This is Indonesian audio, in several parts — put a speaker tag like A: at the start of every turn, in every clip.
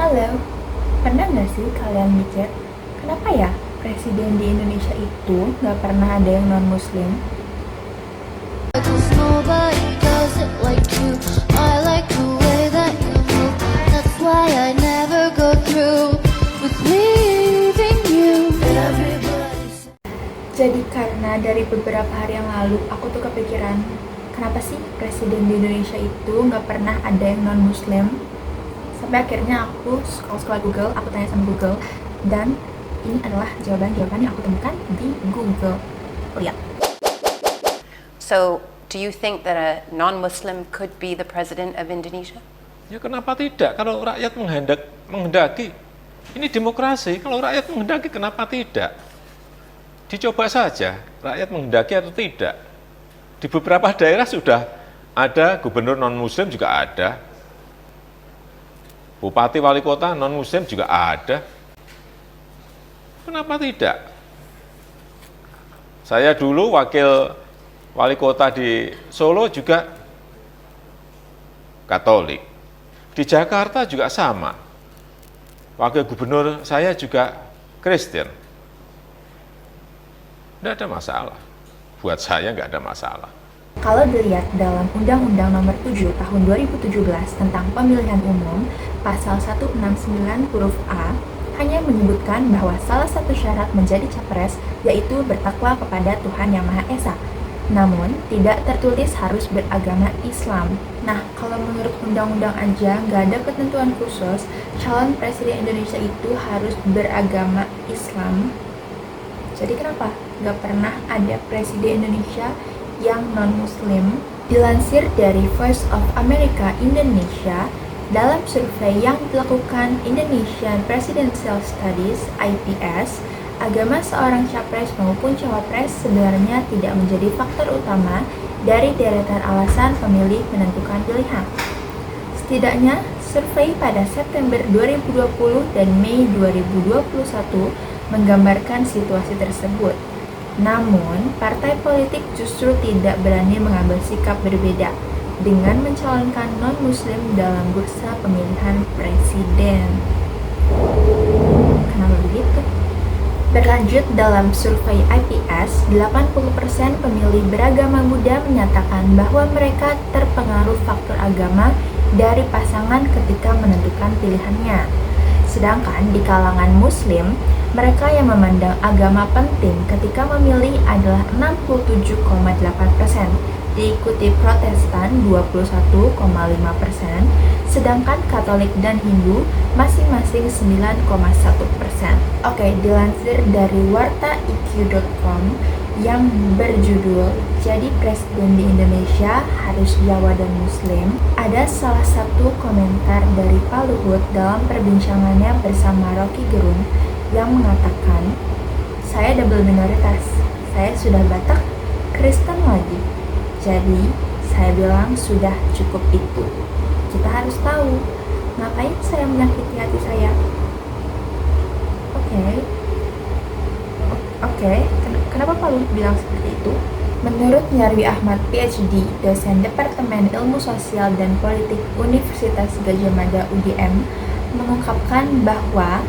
A: Halo, pernah nggak sih kalian mikir, kenapa ya presiden di Indonesia itu nggak pernah ada yang non-muslim?
B: Cause nobody does it like you. I like the way that you move. That's why I never go through with leaving you. Everybody's
A: Jadi karena dari beberapa hari yang lalu aku tuh kepikiran, kenapa sih presiden di Indonesia itu nggak pernah ada yang non-muslim? Sampai akhirnya aku scroll Google, aku tanya sama Google, dan ini adalah jawaban-jawaban yang aku temukan di Google. Lihat.
C: So, do you think that a non-Muslim could be the president of Indonesia?
D: Ya kenapa tidak? Kalau rakyat menghendaki, ini demokrasi. Kalau rakyat menghendaki, kenapa tidak? Dicoba saja, rakyat menghendaki atau tidak. Di beberapa daerah sudah ada gubernur non-muslim juga ada. Bupati wali kota non-muslim juga ada. Kenapa tidak? Saya dulu wakil wali kota di Solo juga Katolik. Di Jakarta juga sama. Wakil gubernur saya juga Kristen. Tidak ada masalah. Buat saya nggak ada masalah.
A: Kalau dilihat dalam Undang-Undang Nomor 7 Tahun 2017 tentang Pemilihan Umum, Pasal 169 huruf A, hanya menyebutkan bahwa salah satu syarat menjadi capres yaitu bertakwa kepada Tuhan Yang Maha Esa. Namun, tidak tertulis harus beragama Islam. Nah, kalau menurut undang-undang aja nggak ada ketentuan khusus, calon presiden Indonesia itu harus beragama Islam. Jadi kenapa nggak pernah ada presiden Indonesia yang non-muslim? Dilansir dari Voice of America Indonesia, dalam survei yang dilakukan Indonesian Presidential Studies (IPS), agama seorang capres maupun cawapres sebenarnya tidak menjadi faktor utama dari deretan alasan pemilih menentukan pilihan. Setidaknya, survei pada September 2020 dan Mei 2021 menggambarkan situasi tersebut. Namun, partai politik justru tidak berani mengambil sikap berbeda dengan mencalonkan non-muslim dalam bursa pemilihan presiden. Kenapa begitu? Berlanjut, dalam survei IPS, 80% pemilih beragama muda menyatakan bahwa mereka terpengaruh faktor agama dari pasangan ketika menentukan pilihannya. Sedangkan di kalangan muslim, mereka yang memandang agama penting ketika memilih adalah 67,8%, diikuti Protestan 21,5%, sedangkan Katolik dan Hindu masing-masing 9,1%. Oke, dilansir dari wartaiq.com yang berjudul "Jadi Presiden di Indonesia Harus Jawa dan Muslim", ada salah satu komentar dari Pak Luhut dalam perbincangannya bersama Rocky Gerung yang mengatakan, "Saya double minoritas, saya sudah Batak, Kristen lagi. Jadi, saya bilang sudah cukup itu. Kita harus tahu, ngapain saya menyakiti hati saya?" Oke, kenapa Pak Luhut bilang seperti itu? Menurut Nyarwi Ahmad, PhD, dosen Departemen Ilmu Sosial dan Politik Universitas Gadjah Mada UGM, mengungkapkan bahwa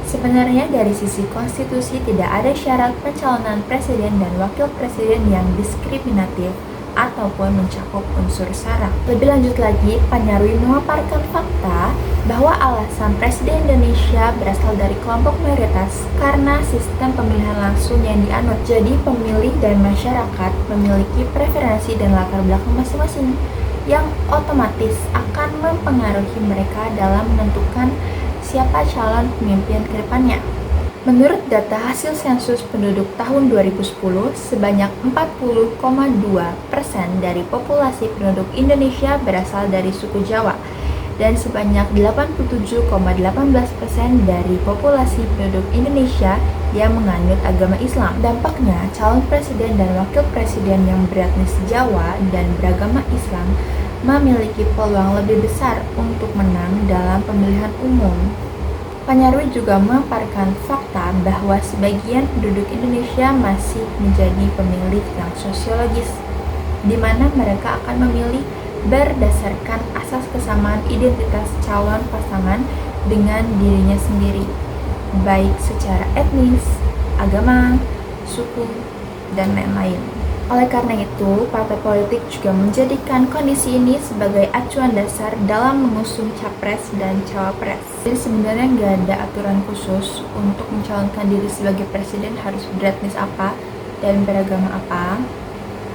A: sebenarnya dari sisi konstitusi tidak ada syarat pencalonan presiden dan wakil presiden yang diskriminatif ataupun mencakup unsur sara. Lebih lanjut lagi, Pak Nyarwi memaparkan fakta bahwa alasan Presiden Indonesia berasal dari kelompok mayoritas karena sistem pemilihan langsung yang dianut. Jadi pemilih dan masyarakat memiliki preferensi dan latar belakang masing-masing yang otomatis akan mempengaruhi mereka dalam menentukan siapa calon pemimpin ke depannya. Menurut data hasil sensus penduduk tahun 2010, sebanyak 40,2% dari populasi penduduk Indonesia berasal dari suku Jawa dan sebanyak 87,18% dari populasi penduduk Indonesia yang menganut agama Islam. Dampaknya, calon presiden dan wakil presiden yang beretnis Jawa dan beragama Islam memiliki peluang lebih besar untuk menang dalam pemilihan umum. Pak Nyarwi juga memaparkan fakta bahwa sebagian penduduk Indonesia masih menjadi pemilih yang sosiologis, di mana mereka akan memilih berdasarkan asas kesamaan identitas calon pasangan dengan dirinya sendiri, baik secara etnis, agama, suku, dan lain-lain. Oleh karena itu, partai politik juga menjadikan kondisi ini sebagai acuan dasar dalam mengusung capres dan cawapres. Jadi sebenarnya nggak ada aturan khusus untuk mencalonkan diri sebagai presiden harus beretnis apa dan beragama apa.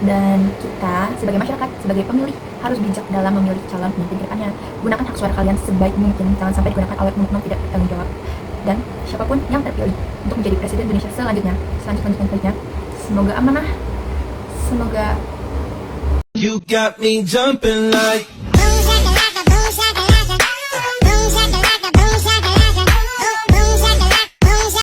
A: Dan kita sebagai masyarakat, sebagai pemilih, harus bijak dalam memilih calon pemimpin kedepannya. Gunakan hak suara kalian sebaik mungkin, jangan sampai digunakan oleh oknum tidak bertanggung jawab. Dan siapapun yang terpilih untuk menjadi presiden Indonesia selanjutnya, semoga amanah, semoga
E: You got me jumping like